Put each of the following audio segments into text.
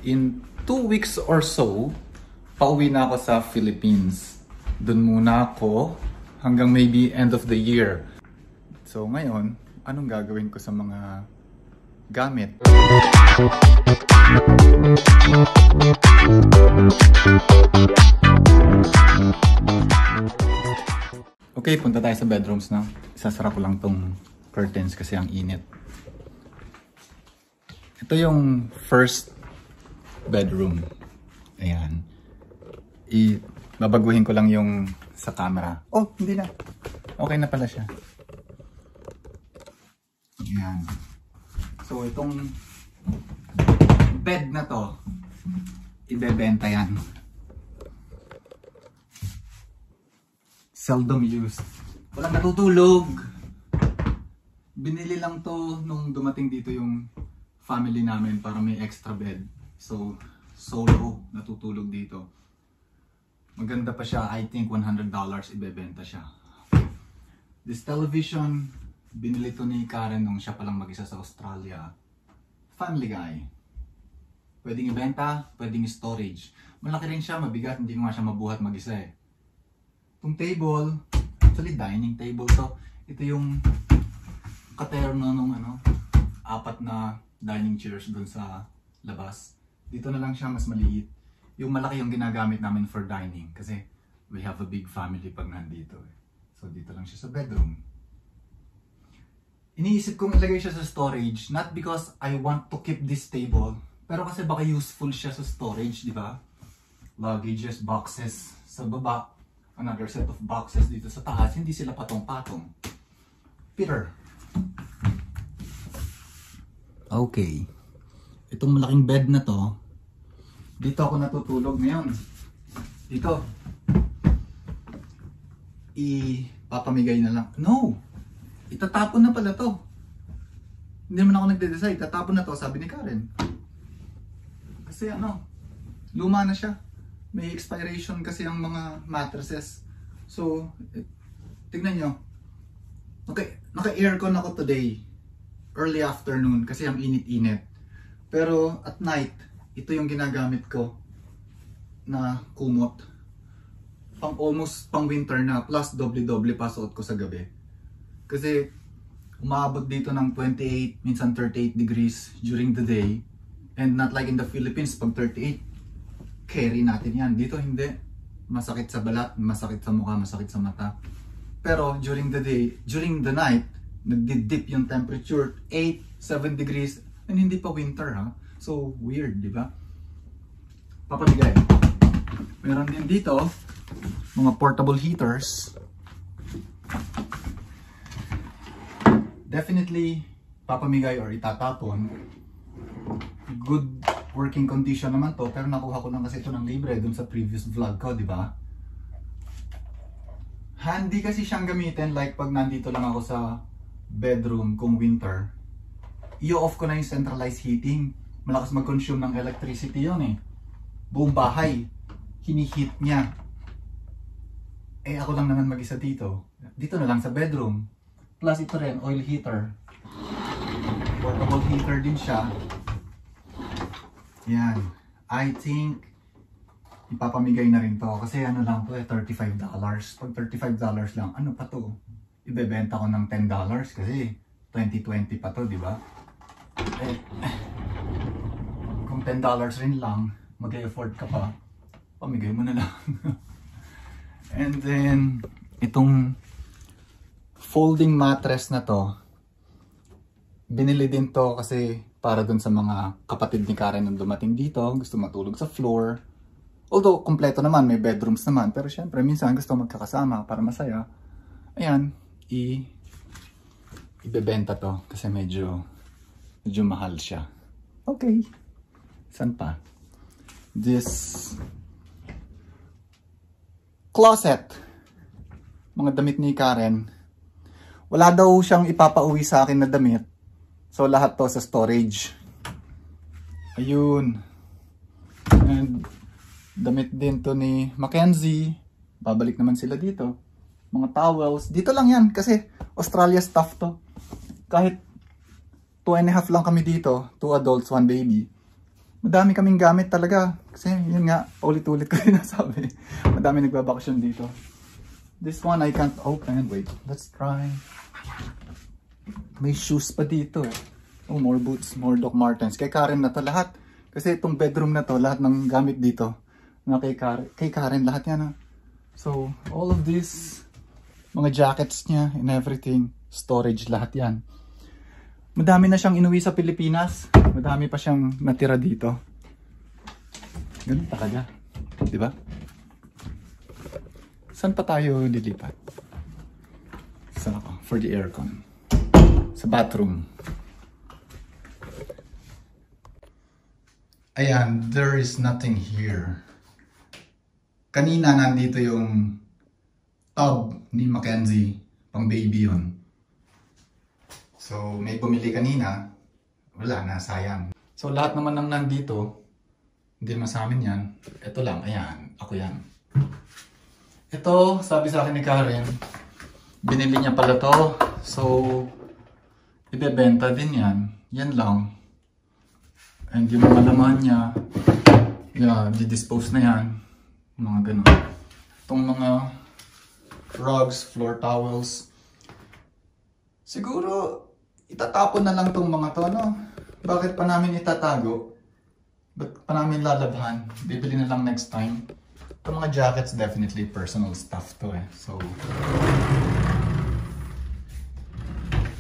In 2 weeks or so, pauwi na ako sa Philippines. Doon muna ako hanggang maybe end of the year. So ngayon, anong gagawin ko sa mga gamit? Okay, punta tayo sa bedrooms na. Isasara ko lang tong curtains kasi ang init. Ito yung first bedroom. Ayan. Babaguhin ko lang yung sa camera. Oh, hindi na. Okay na pala siya. Ayan. So, itong bed na to, ibebenta yan. Seldom used. Walang natutulog. Binili lang to nung dumating dito yung family namin para may extra bed. So, solo natutulog dito. Maganda pa siya. I think $100 ibebenta siya. This television, binili to ni Karen nung siya palang mag-isa sa Australia. Family Guy. Pwedeng ibenta, pwedeng storage. Malaki rin siya, mabigat. Hindi ko nga siya mabuhat mag-isa eh. Itong table, actually dining table to. Ito yung katerno nung apat na dining chairs dun sa labas. Dito na lang siya mas maliit. Yung malaki yung ginagamit namin for dining kasi we have a big family pag nandito. So dito lang siya sa bedroom. Iniisip kong ilagay siya sa storage, not because I want to keep this table, pero kasi baka useful siya sa storage, di ba? Luggages, boxes sa baba, another set of boxes dito sa taas, hindi sila patong-patong. Peter. Okay. Itong malaking bed na to, dito ako natutulog ngayon. Dito. Ipapamigay na lang. No! Itatapon na pala to. Hindi naman ako nagde-decide. Itatapon na to, sabi ni Karen. Kasi luma na siya. May expiration kasi ang mga mattresses. So, tignan nyo. Okay, naka-aircon ako today. Early afternoon kasi ang init-init. Pero at night, ito yung ginagamit ko na kumot. Almost pang winter na, plus doble-doble pa suot ko sa gabi. Kasi umaabot dito ng 28, minsan 38 degrees during the day. And not like in the Philippines, pag 38, carry natin yan. Dito hindi. Masakit sa balat, masakit sa mukha, masakit sa mata. Pero during the day, during the night, nagdi-dip yung temperature, 8, 7 degrees, and hindi pa winter ha. So weird, di ba? Papamigay. Meron din dito, mga portable heaters. Definitely papamigay or itatapon. Good working condition naman to, pero nakuha ko lang kasi ito ng libre dun sa previous vlog ko, di ba? Handy kasi siyang gamitin, like pag nandito lang ako sa bedroom kung winter, i-off ko na yung centralized heating. Malakas mag-consume ng electricity yun eh. Buong bahay, hiniheat niya. Eh ako lang naman mag-isa dito. Dito na lang sa bedroom. Plus ito rin, oil heater. Portable heater din siya. Yan. I think ipapamigay na rin to. Kasi lang to $35. Pag $35 lang, ano pa to? Ibebenta ko ng $10 kasi 2020 pa to, di ba? Kung $10 rin lang, mag-e-afford ka pa, pamigay mo na lang. And then, itong folding mattress na to, binili din to kasi para dun sa mga kapatid ni Karen nung dumating dito, gusto matulog sa floor. Although, kompleto naman, may bedrooms naman, pero syempre, minsan gusto magkakasama para masaya. Ayan, ibebenta to kasi medyo mahal siya. Okay. San pa? This closet. Mga damit ni Karen. Wala daw siyang ipapauwi sa akin na damit. So lahat to sa storage. Ayun. And damit din to ni Mackenzie. Babalik naman sila dito. Mga towels. Dito lang yan kasi Australia stuff to. Kahit 2.5 lang kami dito, 2 adults, 1 baby. Madami kaming gamit talaga. Kasi yun nga, ulit-ulit ko rin nasabi. Madami nagbabakasyon dito. This one I can't open. Wait, let's try. May shoes pa dito eh. Oh, more boots, more Doc Martens. Kay Karen na to lahat. Kasi itong bedroom na to, lahat ng gamit dito. Na kay Karen lahat yan ha. So, all of this, mga jackets niya and everything, storage lahat yan. Madami na siyang inuwi sa Pilipinas. Madami pa siyang natira dito. Ganun talaga. Diba? Saan pa tayo lilipat? Saan ako? For the aircon. Sa bathroom. Ayan, there is nothing here. Kanina nandito yung tub ni Mackenzie. Pang baby yun. So, may bumili kanina. Wala na, sayang. So, lahat naman ng nandito, hindi naman sa amin yan. Ito lang, ayan. Ako yan. Ito, sabi sa akin ni Karen, binili niya pala to. So, ibebenta din yan. Yan lang. And yung mga laman niya, yeah, di-dispose na yan. Mga ganun. Itong mga rugs, floor towels. Siguro, itatapon na lang tong mga to, no? Bakit pa namin itatago? Ba't pa namin lalabhan? Bibili na lang next time. Itong mga jackets, definitely personal stuff to eh. So,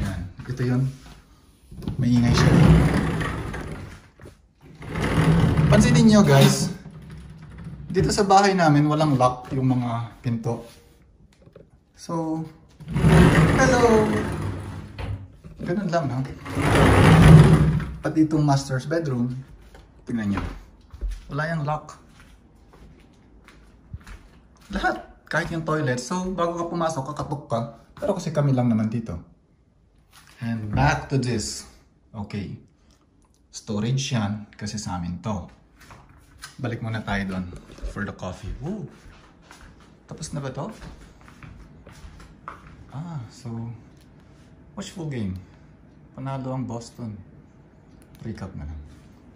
yan. Ito yun. Maingay siya. Pansinin nyo guys, dito sa bahay namin, walang lock yung mga pinto. So, hello! Ganun lang, no? Pati itong master's bedroom, tingnan nyo. Wala yung lock. Lahat. Kahit yung toilet. So, bago ka pumasok, kakatok ka. Pero kasi kami lang naman dito. And back to this. Okay. Storage yan. Kasi sa amin to. Balik muna tayo doon for the coffee. Woo! Tapos na ba to? Ah, so... watch full game. Panalo ang Boston. Recap na lang.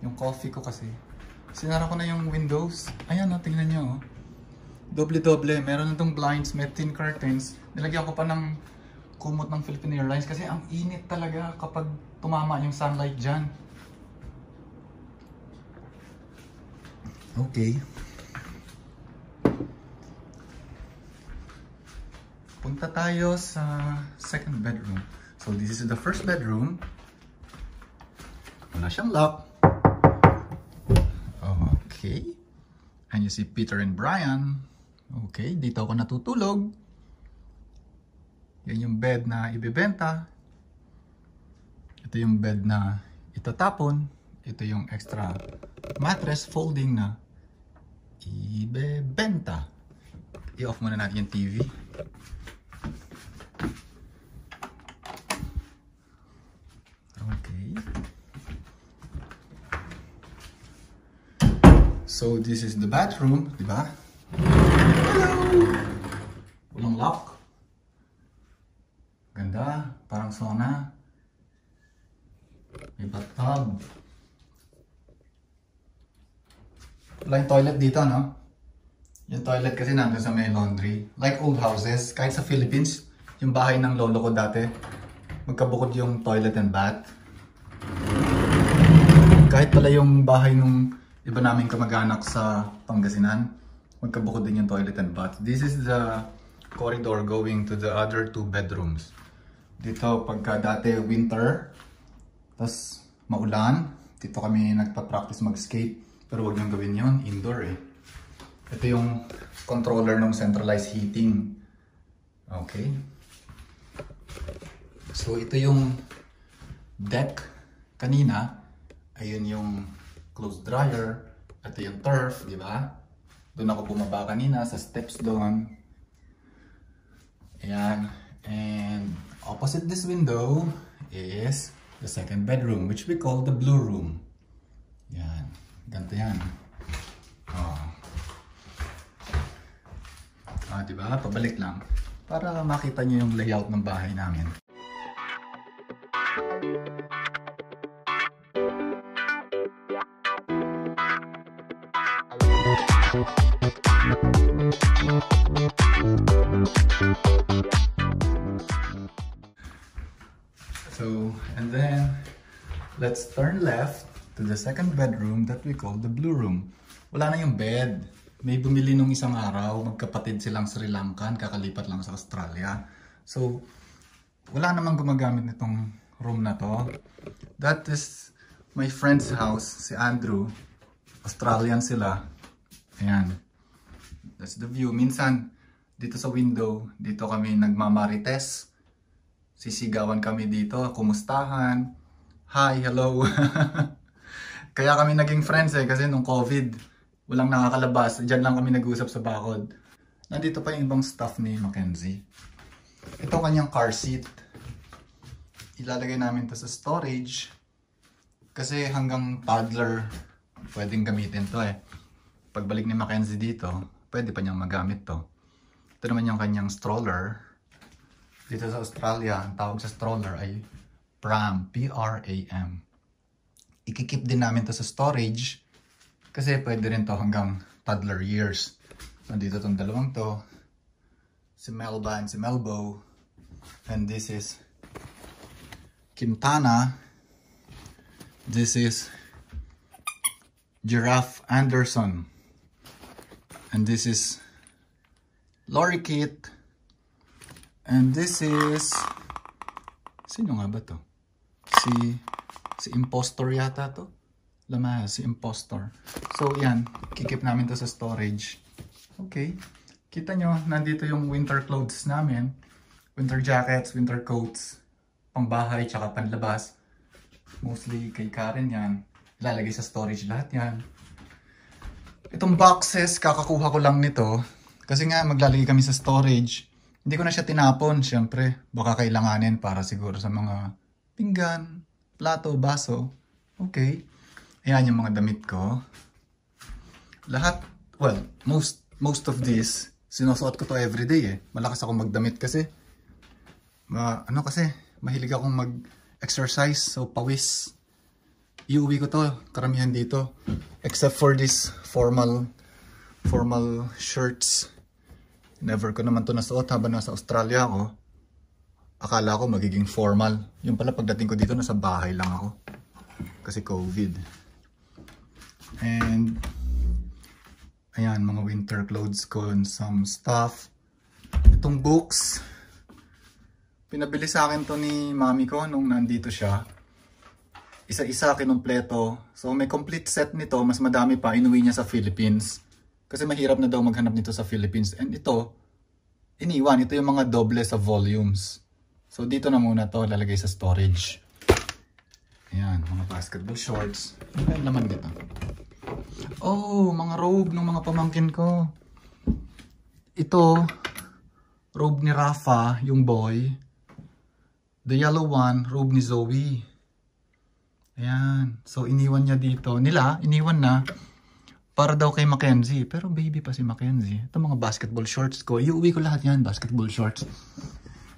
Yung coffee ko kasi. Sinara ko na yung windows. Ayan o, tingnan nyo o. Doble-doble. Meron na itong blinds, may thin curtains. Nilagyan ko pa ng kumot ng Philippine Airlines kasi ang init talaga kapag tumama yung sunlight dyan. Okay. Punta tayo sa second bedroom. So this is the first bedroom. Wala siyang lock. Okay. And you see Peter and Brian. Okay, dito ako natutulog. Yan yung bed na ibebenta. Ito yung bed na itatapon. Ito yung extra mattress folding na ibebenta. I-off muna natin yung TV. Okay. So this is the bathroom, di ba? Hello! Walang lock. Ganda, parang sauna. May bathtub. Wala yung toilet dito, no? Yung toilet kasi nandun sa may laundry. Like old houses, kahit sa Philippines, yung bahay ng lolo ko dati, magkabukod yung toilet and bath. Kahit pala yung bahay nung iba naming kamag-anak sa Pangasinan, magkabukod din yung toilet and bath. This is the corridor going to the other two bedrooms. Dito pagka dati winter, tas maulan, dito kami nagpa-practice mag-skate. Pero wag niyong gawin yun, indoor eh. Ito yung controller ng centralized heating. Okay. So ito yung deck kanina. Ayun yung clothes dryer. Ito yung turf, di ba? Doon ako bumaba kanina sa steps doon. Ayan. And opposite this window is the second bedroom, which we call the blue room. Yan. Ganito yan. Oh. Ah, di ba? Pabalik lang. Para makita nyo yung layout ng bahay namin. So, and then, let's turn left to the second bedroom that we call the blue room. Wala na yung bed. May bumili nung isang araw, magkapatid silang Sri Lankan, kakalipat lang sa Australia. So, wala namang gumagamit nitong room na to. That is my friend's house, si Andrew. Australian sila. Ayan. That's the view. Minsan, dito sa window, dito kami nagmamarites. Sisigawan kami dito, kumustahan. Hi, hello. Kaya kami naging friends kasi nung COVID, walang nakakalabas. Diyan lang kami nag-usap sa bakod. Nandito pa yung ibang stuff ni Mackenzie. Ito kanyang car seat. Ilalagay namin to sa storage. Kasi hanggang toddler, pwedeng gamitin to eh. Pagbalik ni Mackenzie dito, pwede pa niyang magamit to. Ito naman yung kanyang stroller. Dito sa Australia, ang tawag sa stroller ay pram, P-R-A-M. Ikikip din namin to sa storage kasi pwede rin to hanggang toddler years. Nandito tong dalawang to. Si Melba and si Melbo. And this is Quintana. This is Giraffe Anderson. And this is Lorikit. And this is... Sino nga ba to? Si Impostor yata to? Lamaya, si Impostor. So, yan. Kikip namin to sa storage. Okay. Kita nyo, nandito yung winter clothes namin. Winter jackets, winter coats. Pangbahay, tsaka panlabas. Mostly kay Karen yan. Ilalagay sa storage lahat yan. Itong boxes, kakakuha ko lang nito. Kasi nga, maglalagay kami sa storage. Hindi ko na siya tinapon, syempre. Baka kailanganin para siguro sa mga pinggan, plato, baso. Okay. Ayan yung mga damit ko. Lahat, well, most of this, sinusuot ko to everyday eh. Malakas ako magdamit kasi. Mahilig akong mag-exercise, so pawis. Iuwi ko to, karamihan dito. Except for this formal shirts. Never ko naman to nasuot habang nasa Australia ako. Akala ko magiging formal. Yung pala pagdating ko dito, nasa bahay lang ako. Kasi COVID. And, ayan, mga winter clothes ko and some stuff. Itong books, pinabili sa akin to ni mami ko nung nandito siya. Isa-isa kinumpleto. So may complete set nito, mas madami pa, inuwi niya sa Philippines. Kasi mahirap na daw maghanap nito sa Philippines. And ito, iniwan. Ito yung mga doble sa volumes. So dito na muna to, lalagay sa storage. Ayan, mga basketball shorts. Ano naman dito? Oh, mga robe ng mga pamangkin ko. Ito, robe ni Rafa, yung boy. The yellow one, robe ni Zoe. Ayan. So iniwan niya dito. Iniwan na. Para daw kay Mackenzie. Pero baby pa si Mackenzie. Ito mga basketball shorts ko. Iuwi ko lahat yan, basketball shorts.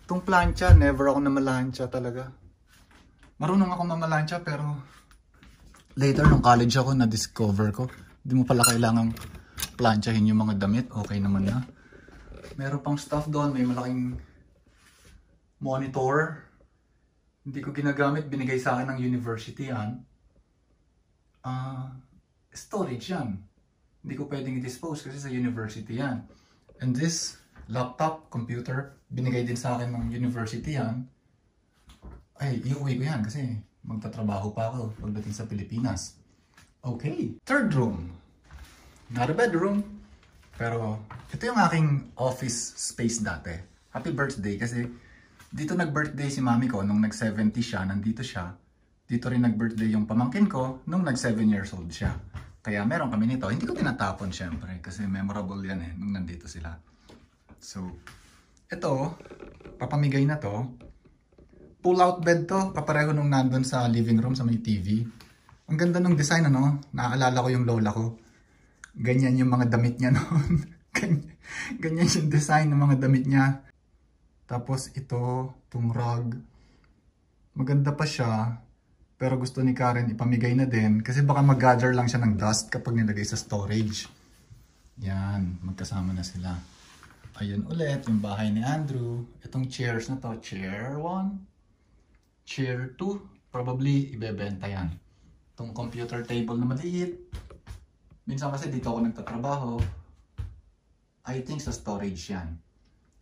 Itong plancha, never ako namalansya talaga. Marunong ako mamalansya pero later nung college ako, na-discover ko. Hindi mo pala kailangang planchahin yung mga damit. Okay naman na. Meron pang stuff doon. May malaking monitor. Hindi ko ginagamit. Binigay sa akin ng university yan. Storage yan. Hindi ko pwedeng i-dispose kasi sa university yan. And this laptop, computer, binigay din sa akin ng university yan. Ay, iuwi ko yan kasi magtatrabaho pa ako pagdating sa Pilipinas. Okay. Third room. Not a bedroom. Pero ito yung aking office space dati. Happy birthday kasi dito nag-birthday si mami ko nung nag-70 siya, nandito siya. Dito rin nag-birthday yung pamangkin ko nung nag-7 years old siya. Kaya meron kami nito. Hindi ko tinatapon syempre kasi memorable yan eh nung nandito sila. So, ito, papamigay na to. Pull-out bed to, kapareho nung nandun sa living room sa may TV. Ang ganda ng design, ano? Naaalala ko yung lola ko. Ganyan yung mga damit niya noon. Ganyan yung design ng mga damit niya. Tapos ito, itong rug. Maganda pa siya. Pero gusto ni Karen ipamigay na din. Kasi baka mag-gather lang siya ng dust kapag nilagay sa storage. Yan, magkasama na sila. Ayun ulit, yung bahay ni Andrew. Itong chairs na to, chair 1, chair 2, probably ibebenta yan. Itong computer table na maliit. Minsan kasi dito ako nagtatrabaho. I think sa storage yan.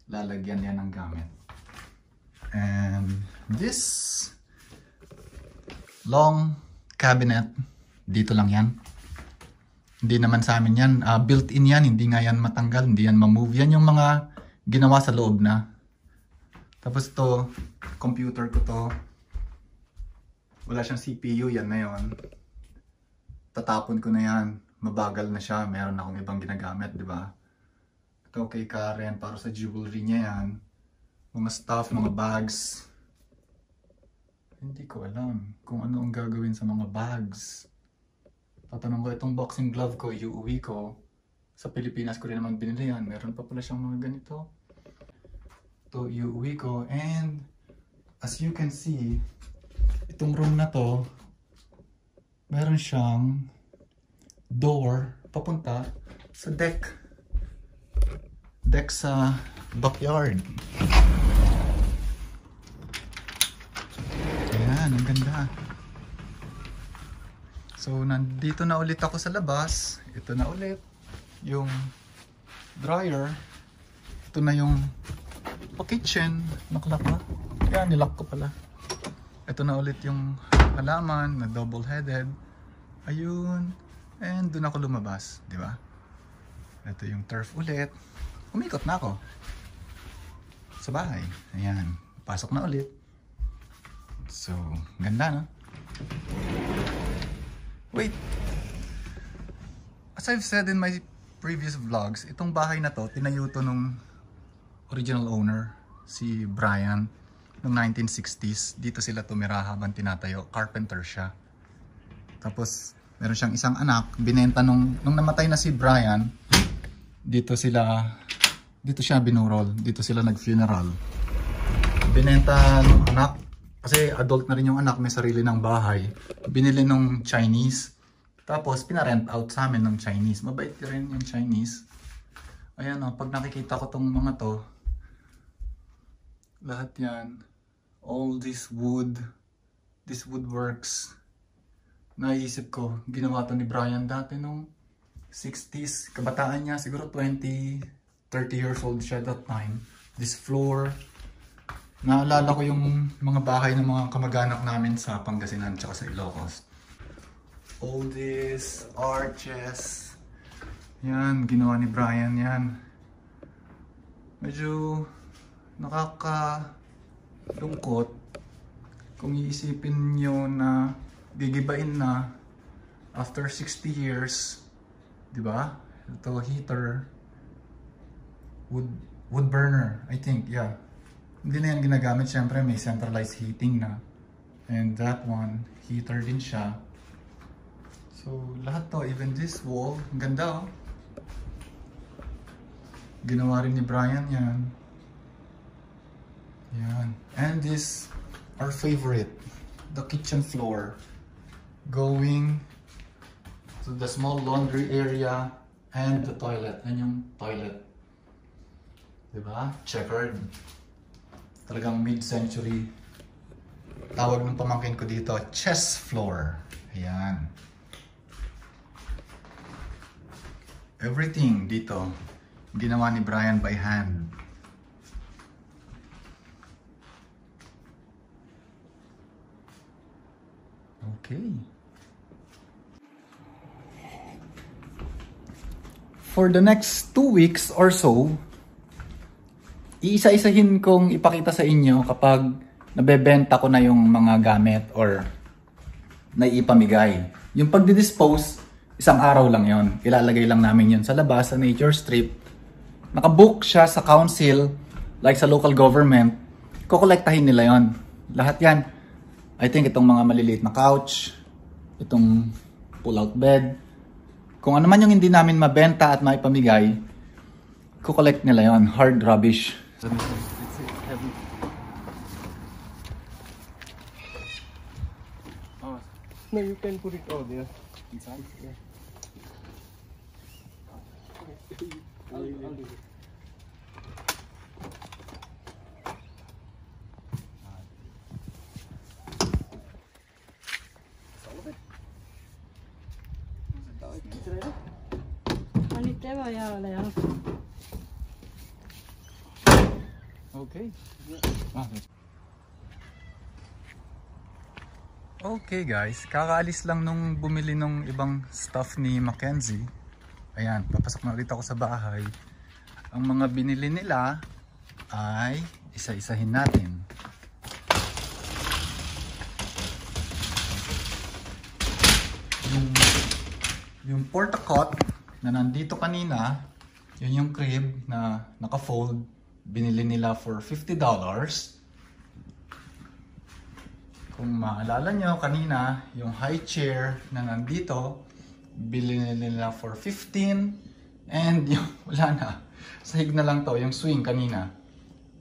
Lalagyan yan ng gamit. And this long cabinet, dito lang yan. Hindi naman sa amin yan. Built-in yan, hindi nga yan matanggal, hindi yan ma-move. Yan yung mga ginawa sa loob na. Tapos ito, computer ko to. Wala siyang CPU, yan na yun. Tatapon ko na yan. Mabagal na siya, meron akong ibang ginagamit, di ba? Ito kay Karen, para sa jewelry niya yan. Mga stuff, mga bags. Hindi ko alam kung ano ang gagawin sa mga bags. Tatanong ko itong boxing glove ko, iuwi ko. Sa Pilipinas ko rin naman binili yan. Meron pa pala siyang mga ganito. Ito iuwi ko. And as you can see, itong room na to, meron siyang door papunta sa deck. Deck sa backyard. Ayan, ang ganda. So, nandito na ulit ako sa labas. Ito na ulit yung dryer. Ito na yung kitchen. Naklock na. Yan, nilock ko pala. Ito na ulit yung halaman na double-headed. Ayun. And doon ako lumabas, di ba? Ito yung turf ulit. Umikot na ako sa bahay. Ayan. Pasok na ulit. So, ganda, no? Wait. As I've said in my previous vlogs, itong bahay na to, tinayo to nung original owner, si Brian, noong 1960s. Dito sila tumira habang tinatayo. Carpenter siya. Tapos, meron siyang isang anak. Binenta nung namatay na si Brian, dito siya binurol. Dito sila nag-funeral. Binenta ng anak. Kasi adult na rin yung anak, may sarili ng bahay. Binili nung Chinese. Tapos pinarent out sa amin ng Chinese. Mabait rin yung Chinese. Ayan o, pag nakikita ko tong mga to, lahat yan, all this woodworks, naisip ko, ginawa to ni Brian dati nung 60s. Kabataan niya, siguro 20, 30 years old siya that time. This floor, naalala ko yung mga bahay ng mga kamag-anak namin sa Pangasinan tsaka sa Ilocos. All these arches. Yan, ginawa ni Brian yan. Medyo nakakalungkot kung iisipin nyo na gigibain na after 60 years. Diba? Ito, heater. Wood burner, I think, yeah. Hindi na yan ginagamit, syempre may centralized heating na. And that one, heater din siya. So, lahat to, even this wall, ang ganda oh. Ginawa rin ni Brian yan. Yan. And this, our favorite, the kitchen floor. Going to the small laundry area and the toilet. Yan yung toilet. Diba? Checkered. Talagang mid-century. Tawag ng pamangkin ko dito, chess floor. Ayan. Everything dito, ginawa ni Brian by hand. Okay. For the next 2 weeks or so, iisa-isahin kong ipakita sa inyo kapag nabebenta ko na yung mga gamit or naipamigay. Yung pagdi-dispose, isang araw lang yon. Ilalagay lang namin yun sa labas, sa nature strip. Nakabook siya sa council, like sa local government. Kukolektahin nila yon. Lahat yan. I think itong mga maliliit na couch, itong pull-out bed. Kung ano man yung hindi namin mabenta at maipamigay, kukolekt nila yon. Hard rubbish. No, you can put it over there inside. Yeah. Okay. Okay guys, kakaalis lang nung bumili nung ibang stuff ni Mackenzie. Ayan, papasok na ulit ako sa bahay. Ang mga binili nila ay isa-isahin natin. Yung porta-cot na nandito kanina, yun yung crib na naka-fold, binili nila for $50. Kung maalala nyo kanina, yung high chair na nandito, bilhin nila for 15, and yung wala na, sahig na lang to, yung swing kanina,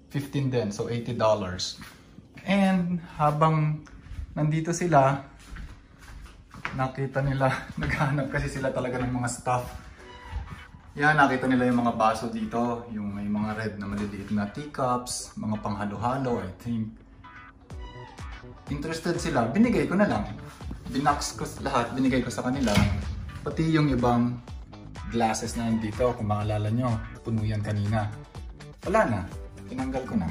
15 din, so $80. And habang nandito sila, nakita nila, naghahanap kasi sila talaga ng mga stuff. Yan, nakita nila yung mga baso dito, yung may mga red na maliliit na teacups, mga panghalo-halo, I think. Interested sila, binigay ko na lang. Binox ko lahat, binigay ko sa kanila. Pati yung ibang glasses na nandito, kung maalala nyo, puno yan kanina. Wala na, tinanggal ko na.